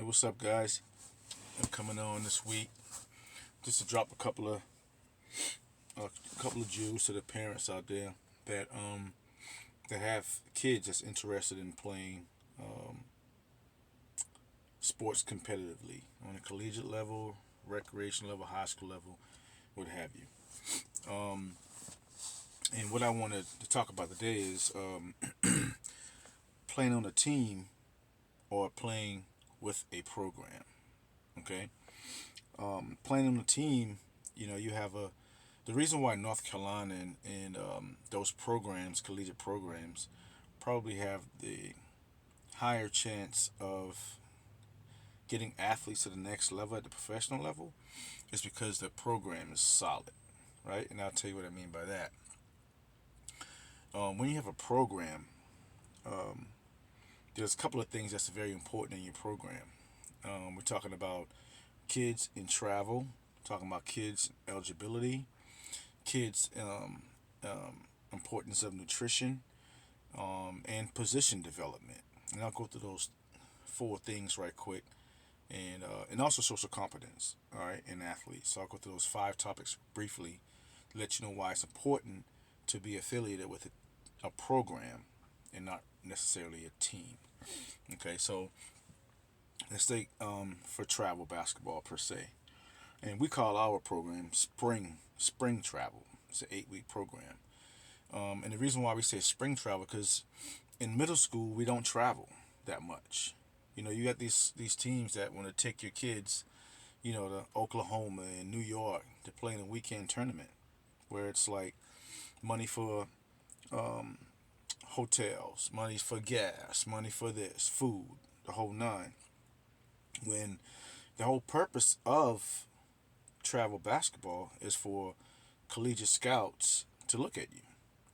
What's up, guys? I'm coming on this week just to drop a couple of jewels to the parents out there that have kids that's interested in playing sports competitively on a collegiate level, recreation level, high school level, what have you. And what I wanted to talk about today is playing on a team or playing with a program. Okay, playing on a team, you have the reason why North Carolina and those programs, collegiate programs, probably have the higher chance of getting athletes to the next level at the professional level is because the program is solid, right? And I'll tell you what I mean by that. When you have a program, um, there's a couple of things that's very important in your program. We're talking about kids in travel, talking about kids eligibility, kids importance of nutrition, and position development. And I'll go through those four things right quick, and also social competence. All right, in athletes. So I'll go through those five topics briefly, to let you know why it's important to be affiliated with a program and not necessarily a team. Okay, so let's take for travel basketball per se, and we call our program spring travel. It's an 8-week program, and the reason why we say spring travel because in middle school we don't travel that much. You got these teams that want to take your kids, to Oklahoma and New York to play in a weekend tournament where it's like money for um, hotels, money for gas, money for this, food, the whole nine. When the whole purpose of travel basketball is for collegiate scouts to look at you,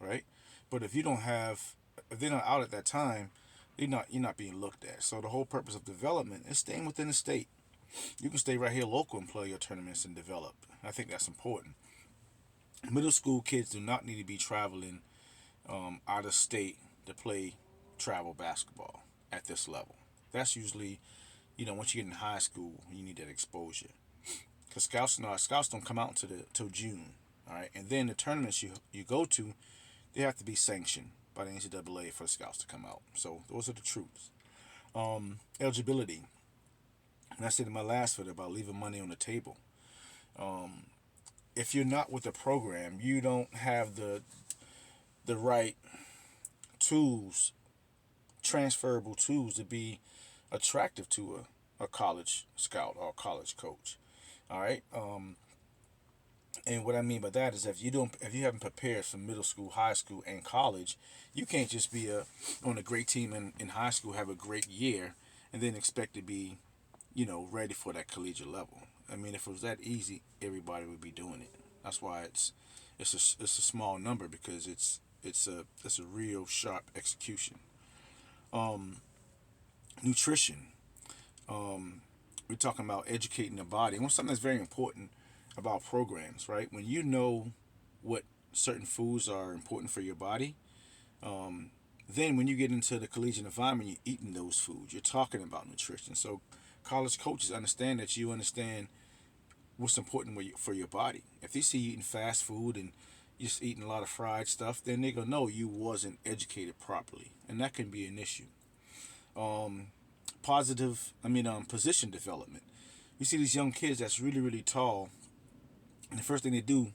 right? But if they're not out at that time, you're not being looked at. So the whole purpose of development is staying within the state. You can stay right here local and play your tournaments and develop. I think that's important. Middle school kids do not need to be traveling out of state to play travel basketball at this level. That's usually, once you get in high school, you need that exposure. Because scouts don't come out till June, all right. And then the tournaments you go to, they have to be sanctioned by the NCAA for the scouts to come out. So those are the truths. Eligibility. And I said in my last video about leaving money on the table. Um, if you're not with the program, you don't have the right tools, transferable tools to be attractive to a college scout or a college coach. All right. And what I mean by that is if you haven't prepared for middle school, high school, and college, you can't just be on a great team in high school, have a great year, and then expect to be, ready for that collegiate level. I mean, if it was that easy, everybody would be doing it. That's why it's a small number because it's a real sharp execution. Um, Nutrition. We're talking about educating the body. And something that's very important about programs, right? When you know what certain foods are important for your body, then when you get into the collegiate environment, you're eating those foods. You're talking about nutrition. So college coaches understand that you understand what's important for your body. If they see you eating fast food and you're just eating a lot of fried stuff, then they're gonna know you wasn't educated properly, and that can be an issue. Um, Position development. You see these young kids that's really really tall, and the first thing they do,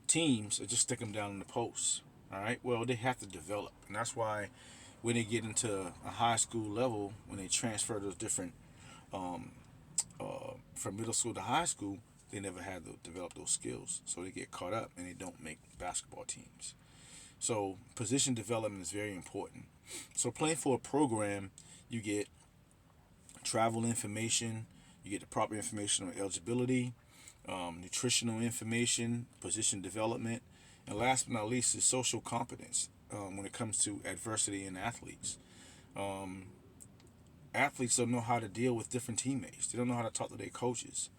teams, are just stick them down in the post. All right. Well, they have to develop, and that's why when they get into a high school level, when they transfer those different um, from middle school to high school, they never had to develop those skills, so they get caught up and they don't make basketball teams. So position development is very important. So playing for a program, you get travel information, you get the proper information on eligibility, nutritional information, position development, and last but not least is social competence when it comes to adversity in athletes. Um, Athletes don't know how to deal with different teammates. They don't know how to talk to their coaches.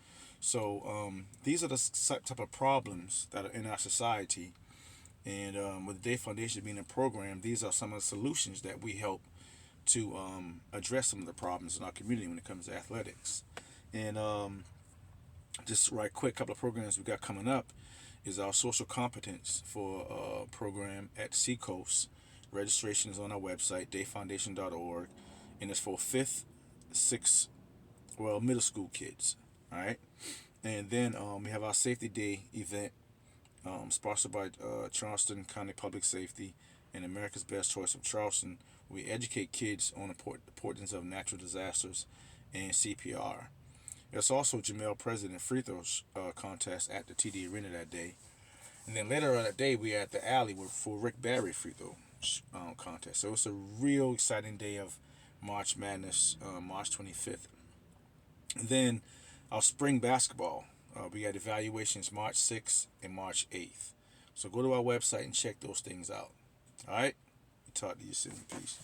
So these are the type of problems that are in our society. And with the Day Foundation being a program, these are some of the solutions that we help to address some of the problems in our community when it comes to athletics. And just right quick, couple of programs we got coming up is our social competence for program at Seacoast. Registration is on our website, dayfoundation.org, and it's for fifth, sixth, well, middle school kids. All right, and then we have our Safety Day event, sponsored by Charleston County Public Safety and America's Best Choice of Charleston. We educate kids on the importance of natural disasters and CPR. There's also Jermel President free throw contest at the TD Arena that day. And then later on that day, we at the Alley for Rick Barry free throw contest. So it's a real exciting day of March Madness, March 25th. And then our spring basketball. We got evaluations March 6th and March 8th. So go to our website and check those things out. All right? Talk to you soon. Peace.